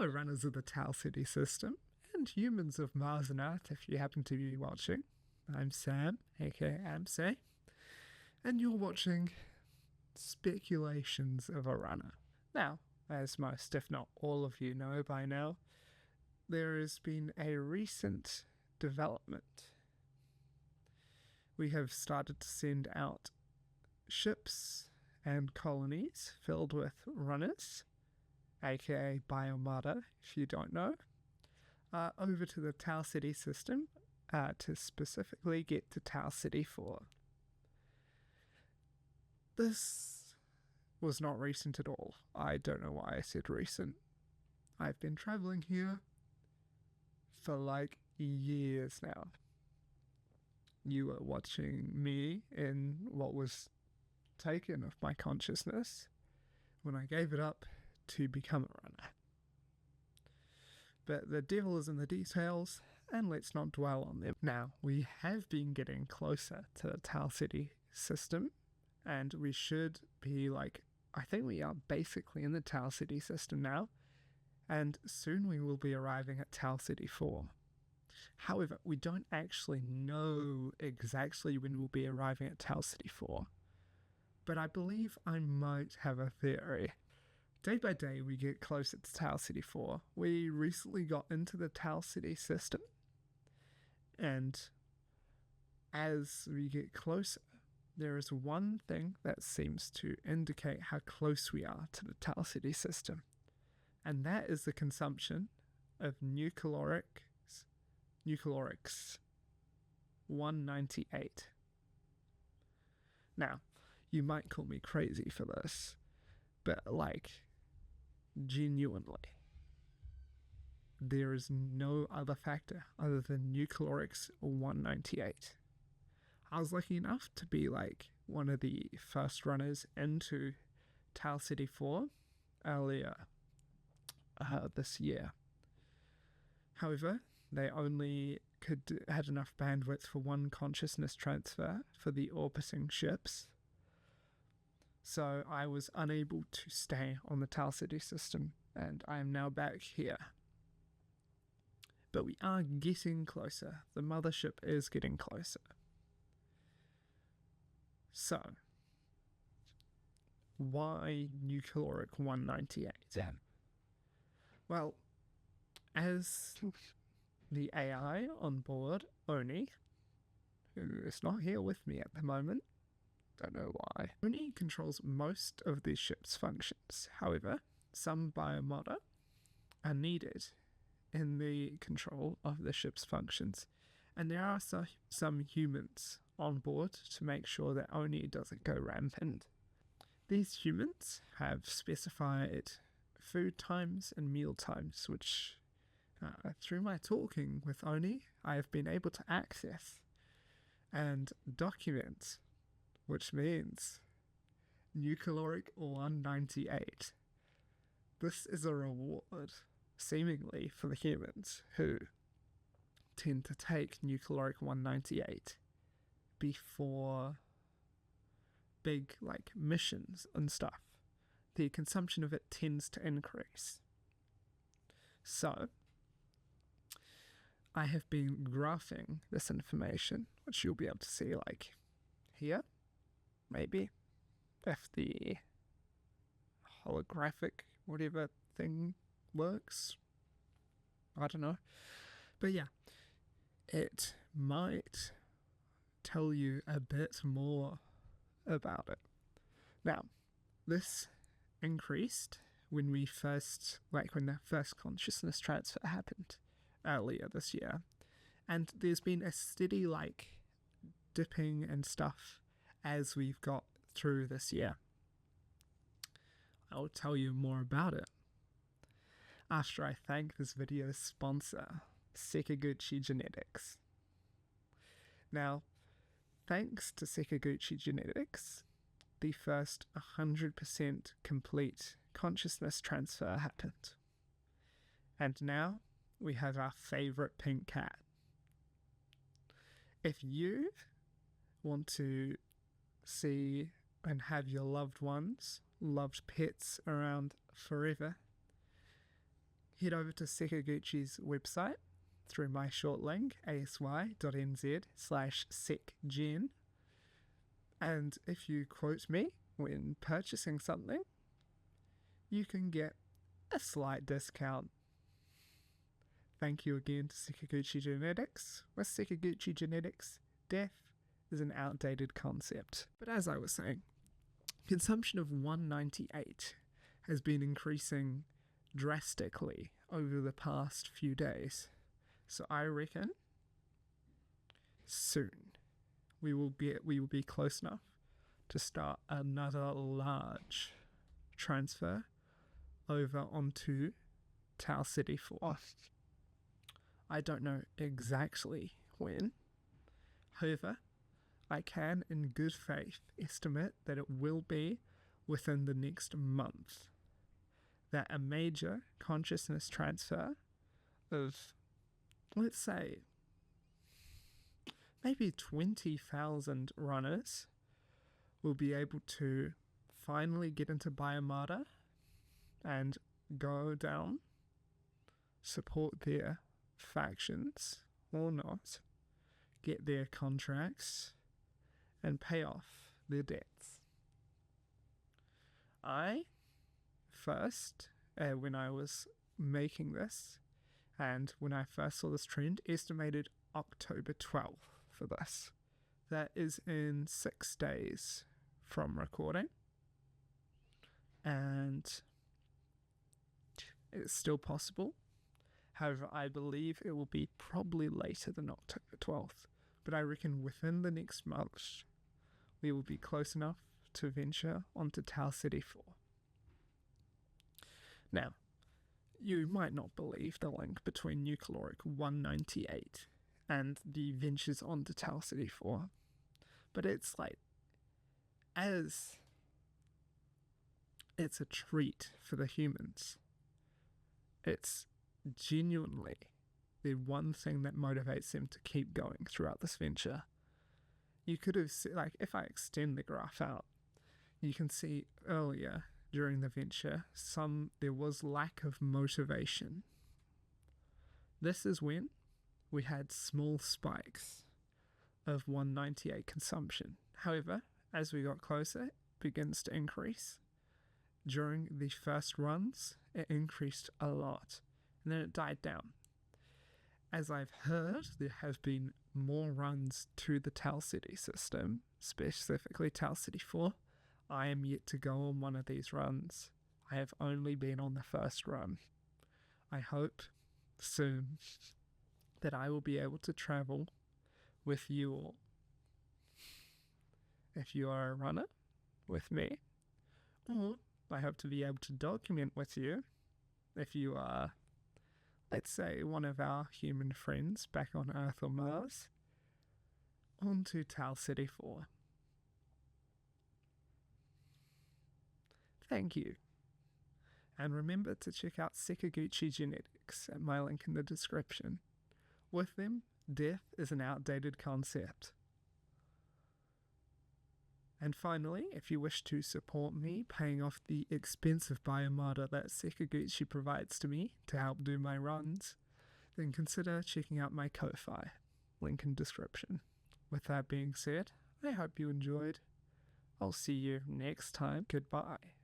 Hello, runners of the Tau Ceti system, and humans of Mars and Earth, if you happen to be watching. I'm Sam, aka Amsay, and you're watching Speculations of a Runner. Now, as most, if not all of you know by now, there has been a recent development. We have started to send out ships and colonies filled with runners, aka biomata, if you don't know, over to the Tau Ceti system to specifically get to Tau Ceti IV. This was not recent at all. I don't know why I said recent. I've been traveling here for like years now. You were watching me in what was taken of my consciousness when I gave it up to become a runner. But the devil is in the details, and let's not dwell on them. Now, we have been getting closer to the Tau Ceti system, and we should be I think we are basically in the Tau Ceti system now, and soon we will be arriving at Tau Ceti IV. However, we don't actually know exactly when we'll be arriving at Tau Ceti IV, but I believe I might have a theory. Day by day, we get closer to Tau Ceti IV. We recently got into the Tau Ceti system, and as we get closer, there is one thing that seems to indicate how close we are to the Tau Ceti system, and that is the consumption of nucleorics 198. Now, you might call me crazy for this, but genuinely, there is no other factor other than nucleorics 198. I was lucky enough to be one of the first runners into Tau Ceti IV earlier this year. However, they only had enough bandwidth for one consciousness transfer for the orbiting ships, so I was unable to stay on the Tau Ceti system, and I am now back here. But we are getting closer. The mothership is getting closer. So, why nucleoric 198? Well, as the AI on board, Oni, who is not here with me at the moment, don't know why, Oni controls most of the ship's functions. However, some biomata are needed in the control of the ship's functions, and there are some humans on board to make sure that Oni doesn't go rampant. These humans have specified food times and meal times, which through my talking with Oni, I have been able to access and document, which means nucleoric 198. This is a reward, seemingly, for the humans who tend to take nucleoric 198 before big missions and stuff. The consumption of it tends to increase. So, I have been graphing this information, which you'll be able to see here, maybe, if the holographic whatever thing works. I don't know. But yeah, it might tell you a bit more about it. Now, this increased when we first, when the first consciousness transfer happened earlier this year, and there's been a steady dipping and stuff as we've got through this year. I'll tell you more about it after I thank this video's sponsor, Sekiguchi Genetics. Now, thanks to Sekiguchi Genetics, the first 100% complete consciousness transfer happened. And now we have our favourite pink cat. If you want to see and have your loved ones, loved pets around forever, head over to Sekaguchi's website through my short link, asy.nz/secgen. And if you quote me when purchasing something, you can get a slight discount. Thank you again to Sekaguchi Genetics. With Sekaguchi Genetics, death is an outdated concept. But as I was saying, consumption of 198 has been increasing drastically over the past few days. So I reckon soon we will be close enough to start another large transfer over onto Tau Ceti IV. I don't know exactly when. However, I can in good faith estimate that it will be within the next month that a major consciousness transfer of, let's say, maybe 20,000 runners will be able to finally get into Biomata and go down, support their factions or not, get their contracts, and pay off their debts. I first, when I was making this, and when I first saw this trend, estimated October 12th for this. That is in 6 days from recording. And it's still possible. However, I believe it will be probably later than October 12th. But I reckon within the next month, we will be close enough to venture onto Tau Ceti IV. Now, you might not believe the link between Nucleoric 198 and the ventures onto Tau Ceti IV, but it's like, as it's a treat for the humans, it's genuinely the one thing that motivates them to keep going throughout this venture. You could have, like, if I extend the graph out, you can see earlier during the venture, there was lack of motivation. This is when we had small spikes of 198 consumption. However, as we got closer, it begins to increase. During the first runs, it increased a lot, and then it died down. As I've heard, there have been more runs to the Tau Ceti system, specifically Tau Ceti IV. I am yet to go on one of these runs. I have only been on the first run. I hope soon that I will be able to travel with you all. If you are a runner with me, or I hope to be able to document with you if you are, let's say, one of our human friends back on Earth or Mars, onto Tau Ceti IV. Thank you. And remember to check out Sekaguchi Genetics at my link in the description. With them, death is an outdated concept. And finally, if you wish to support me paying off the expensive Biomata that Sekaguchi provides to me to help do my runs, then consider checking out my Ko-Fi, link in description. With that being said, I hope you enjoyed. I'll see you next time. Goodbye.